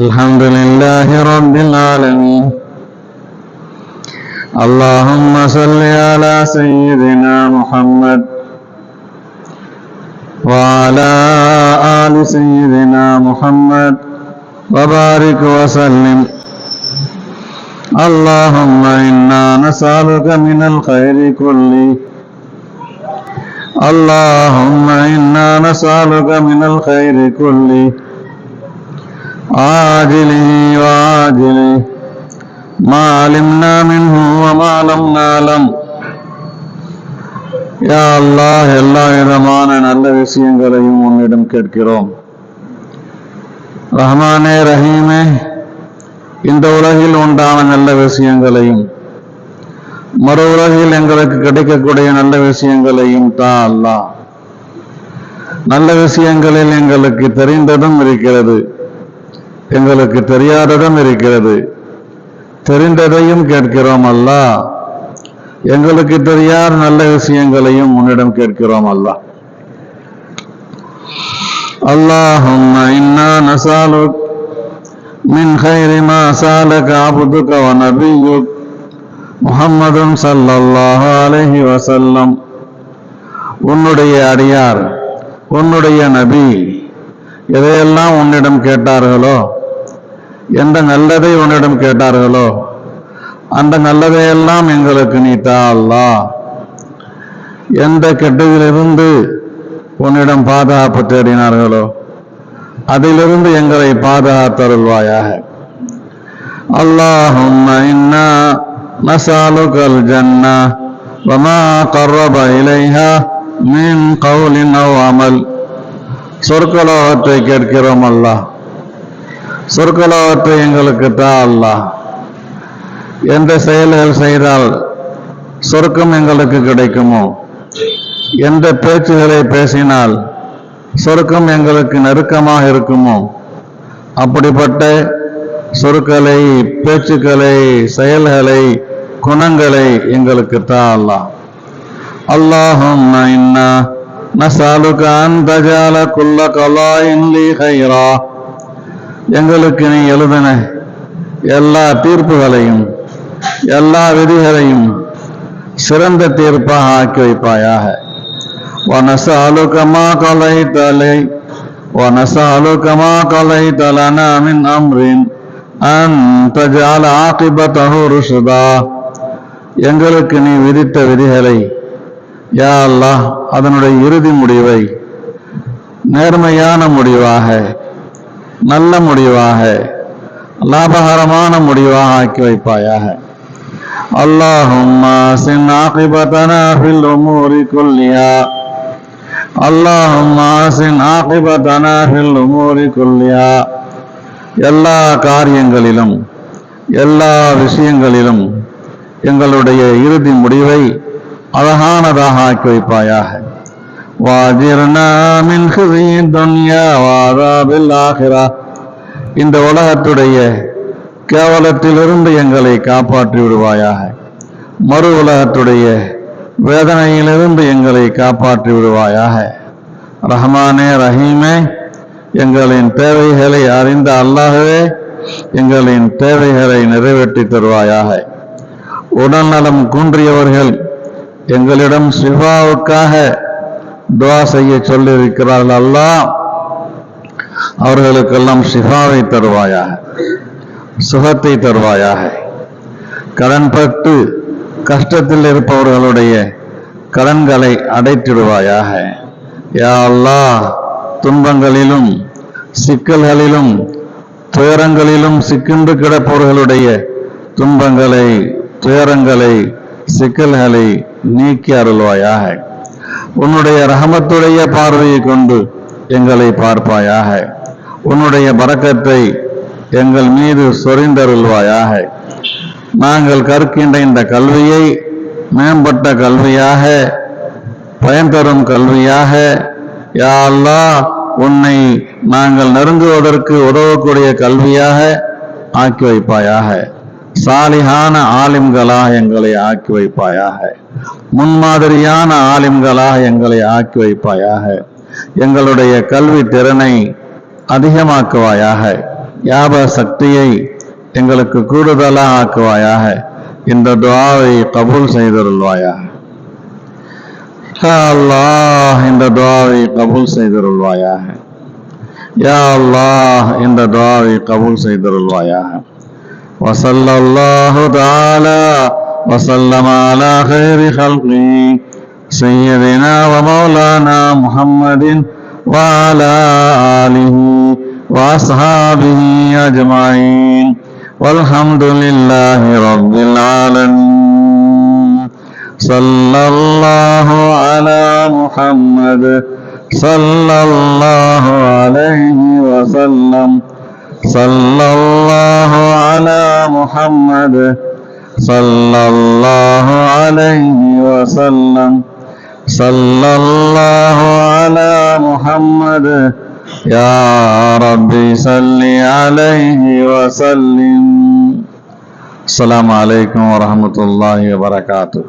الحمد لله رب العالمين. اللهم صل على سيدنا محمد وعلى آل سيدنا محمد وبارك وسلم. اللهم إنا نسألك من الخير كله. اللهم إنا نسألك من الخير كله عاجله وآجله ما علمنا منه وما لم نعلم. யா அல்லாஹ், எல்லா விதமான நல்ல விஷயங்களையும் உன்னிடம் கேட்கிறோம். ரஹ்மானே ரஹீமே, இந்த உலகில் உண்டான நல்ல விஷயங்களையும் மறு உலகில் எங்களுக்கு கிடைக்கக்கூடிய நல்ல விஷயங்களையும் தா அல்லாஹ். நல்ல விஷயங்களில் எங்களுக்கு தெரிந்ததும் இருக்கிறது, எங்களுக்கு தெரியாததும் இருக்கிறது. தெரிந்ததையும் கேட்கிறோம் அல்லாஹ், எங்களுக்கு தெரியாத நல்ல விஷயங்களையும் உன்னிடம் கேட்கிறோம் அல்லாஹ். அல்லாஹும்ம இன்னா நஸஅலுக மின் கைரி மா ஸஅலக அப்துக வ நபியுக முஹம்மதுன் ஸல்லல்லாஹு அலைஹி வஸல்லம். உன்னுடைய அடியார், உன்னுடைய நபி எதையெல்லாம் உன்னிடம் கேட்டார்களோ, எந்த நல்லதை உன்னிடம் கேட்டார்களோ அந்த நல்லதையெல்லாம் எங்களுக்கு நீ தா அல்லாஹ். எந்த கெட்டதிலிருந்து உன்னிடம் பாதுகாப்பு தேடினார்களோ அதிலிருந்து எங்களை பாதுகாத்தருள்வாயாக. அல்லாஹும்ம இன்னா நஸஅலுகல் ஜன்னah வமா கர்ரப இலைஹா மின் கௌலின் அவ் அமல். சொர்க்கலோகத்தை கேட்கிறோம் அல்லாஹ், சொர்க்கலோகத்தை எங்களுக்கு தா அல்லாஹ். எந்த செயல்கள் செய்தால் சொர்க்கம் எங்களுக்கு கிடைக்குமோ, எந்த பேச்சுகளை பேசினால் சொர்க்கம் எங்களுக்கு நெருக்கமாக இருக்குமோ அப்படிப்பட்ட சொற்களை, பேச்சுக்களை, செயல்களை, குணங்களை எங்களுக்கு தா அல்லாஹ். அல்லாஹும்ம இன்னா நஸஅலுக அன் தஜஅல குல்ல கலாஇன் லி கைரா. எங்களுக்கு நீ எழுதின எல்லா தீர்ப்புகளையும் எல்லா விதிகளையும் சிறந்த தீர்ப்பாக ஆக்கி வைப்பாயாக. وَنَسْأَلُكَ مَا قَضَيْتَ لَنَا وَنَسْأَلُكَ مَا قَضَيْتَ لَنَا مِنْ أَمْرٍ أَنْ تَجْعَلَ عَاقِبَتَهُ رُشْدًا. எங்களுக்கு நீ விதித்த விதிகளை யா அல்லாஹ் அதனுடைய இறுதி முடிவை நேர்மையான முடிவாக, நல்ல முடிவாக, லாபகரமான முடிவாக ஆக்கி வைப்பாயாக. அல்லாஹும்ம அஹ்சின் ஆகிபதனா ஃபில் உமூரி குல்லிஹா. அல்லாஹும்ம அஹ்சின் ஆகிபதனா ஃபில் உமூரி குல்லிஹா. எல்லா காரியங்களிலும் எல்லா விஷயங்களிலும் எங்களுடைய இறுதி முடிவை அழகானதாக ஆக்கி வைப்பாயாக. வாஜிர்னா மின் ஹிஸித் துன்யா வ அஸாபில் ஆகிரா. இந்த உலகத்துடைய கேவலத்திலிருந்து எங்களை காப்பாற்றி விடுவாயாக. மறு உலகத்துடைய வேதனையிலிருந்து எங்களை காப்பாற்றி விடுவாயாக. ரஹ்மானே ரஹீமே, எங்களின் தேவைகளை அறிந்த அல்லாஹ்வே, எங்களின் தேவைகளை நிறைவேற்றி தருவாயாக. உடல்நலம் குன்றியவர்கள் எங்களிடம் ஷிஃபாவுக்காக துஆ செய்ய சொல்லியிருக்கிறார்கள் அல்லாஹ், அவர்களுக்கெல்லாம் ஷிஃபாவை தருவாயாக, சுகத்தை தருவாயாக. கடன்பட்டு கஷ்டத்தில் இருப்பவர்களுடைய கடன்களை அடைத்திடுவாயாக. யா அல்லாஹ், துன்பங்களிலும் சிக்கல்களிலும் துயரங்களிலும் சிக்கின்று கிடப்பவர்களுடைய துன்பங்களை, துயரங்களை, சிக்கல்களை நீக்கி அருள்வாயாக. உன்னுடைய ரஹமத்துடைய பார்வையை கொண்டு எங்களை பார்ப்பாயாக. உன்னுடைய பரக்கத்தை எங்கள் மீது சொரிந்தருள்வாயாக. நாங்கள் கற்கின்ற இந்த கல்வியை மேம்பட்ட கல்வியாக, பயன் தரும் கல்வியாக, யா அல்லாஹ் உன்னை நாங்கள் நெருங்குவதற்கு உதவக்கூடிய கல்வியாக ஆக்கி வைப்பாயாக. சாலிஹான ஆலிம்களாக எங்களை ஆக்கி வைப்பாயாக. முன்மாதிரியான ஆலிம்களாக எங்களை ஆக்கி வைப்பாயாக. எங்களுடைய கல்வி திறனை அதிகமாக்குவாயாக. ஞாபக சக்தியை எங்களுக்கு கூடுதலாக ஆக்குவாயாக. இந்த துஆவை கபூல் செய்தருள்வாயாக. யா அல்லாஹ், இந்த துஆவை கபூல் செய்தருள்வாயாக. யா அல்லாஹ், இந்த துஆவை கபூல் செய்தருள்வாயாக. வஸல்லல்லாஹு தஆலா வஸல்லம அலா கைரி ஹல்கி சய்யிதினா வ மௌலானா முஹம்மதின் வ அலா ஆலிஹி வ அஸ்ஹாபிஹி அஜ்மஈன் வல்ஹம்துலில்லாஹி ரப்பில் ஆலமீன். ஸல்லல்லாஹு அலா முஹம்மத் ஸல்லல்லாஹு அலைஹி வஸல்லம். ஸல்லல்லாஹு அலா முஹம்மத் ஸல்லல்லாஹு அலைஹி வஸல்லம். ஸல்லல்லாஹு அலா முஹம்மத் யா ரப்பி ஸல்லி அலைஹி வஸல்லிம். அஸ்ஸலாமு அலைக்கும் வரஹ்மத்துல்லாஹி வபரகாத்துஹு.